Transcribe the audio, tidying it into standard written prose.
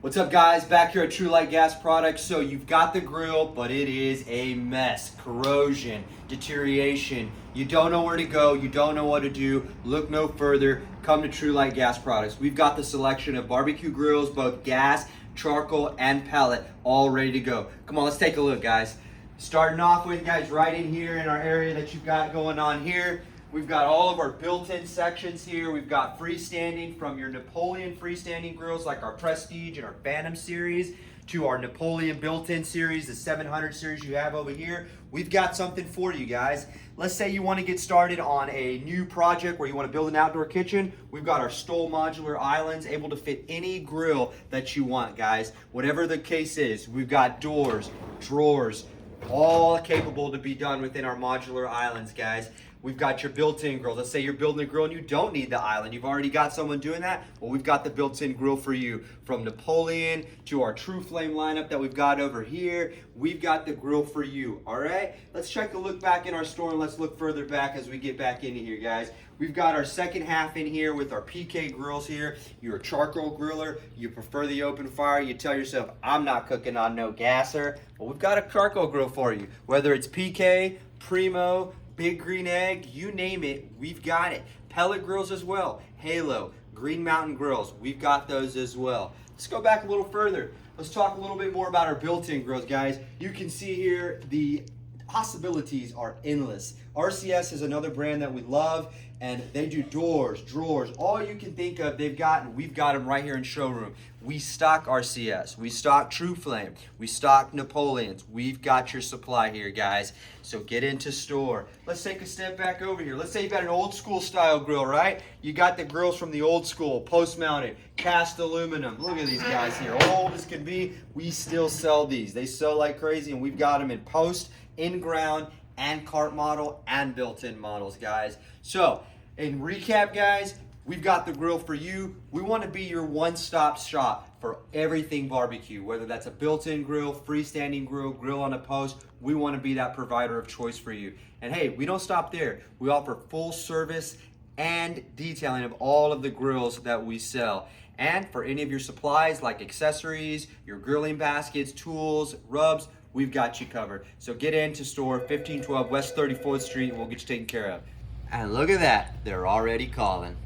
What's up, guys? Back here at Tru-Lite Gas Products. So you've got the grill, but it is a mess. Corrosion, deterioration. You don't know where to go. You don't know what to do. Look no further. Come to Tru-Lite Gas Products. We've got the selection of barbecue grills, both gas, charcoal, and pellet, all ready to go. Come on, let's take a look, guys. Starting off with, guys, right in here in our area that you've got going on here. We've got all of our built-in sections here. We've got freestanding, from your Napoleon freestanding grills like our Prestige and our Phantom series to our Napoleon built-in series, the 700 series you have over here. We've got something for you guys. Let's say you want to get started on a new project where you want to build an outdoor kitchen. We've got our Stoll modular islands, able to fit any grill that you want, guys. Whatever the case is, we've got doors, drawers, all capable to be done within our modular islands, guys. We've got your built-in grills. Let's say you're building a grill and you don't need the island. You've already got someone doing that. Well, we've got the built-in grill for you. From Napoleon to our Tru-Flame lineup that we've got over here, we've got the grill for you, all right? Let's check a look back in our store and let's look further back as we get back into here, guys. We've got our second half in here with our PK grills here. You're a charcoal griller, you prefer the open fire, you tell yourself, I'm not cooking on no gasser. Well, we've got a charcoal grill for you. Whether it's PK, Primo, Big Green Egg, you name it, we've got it. Pellet grills as well. Halo, Green Mountain grills, we've got those as well. Let's go back a little further. Let's talk a little bit more about our built-in grills, guys. You can see here the possibilities are endless. RCS is another brand that we love, and they do doors, drawers, all you can think of they've got, and we've got them right here in showroom. We stock RCS, we stock Tru-Flame, we stock Napoleons. We've got your supply here, guys. So get into store. Let's take a step back over here. Let's say you've got an old school style grill, right? You got the grills from the old school, post mounted, cast aluminum. Look at these guys here, old as can be. We still sell these. They sell like crazy, and we've got them in post, in ground, and cart model, and built-in models, guys. So in recap, guys, we've got the grill for you. We want to be your one-stop shop for everything barbecue, whether that's a built-in grill, freestanding grill, grill on a post. We want to be that provider of choice for you. And hey, we don't stop there. We offer full service and detailing of all of the grills that we sell. And for any of your supplies like accessories, your grilling baskets, tools, rubs, we've got you covered. So get into store 1512 West 34th Street and we'll get you taken care of. And look at that, they're already calling.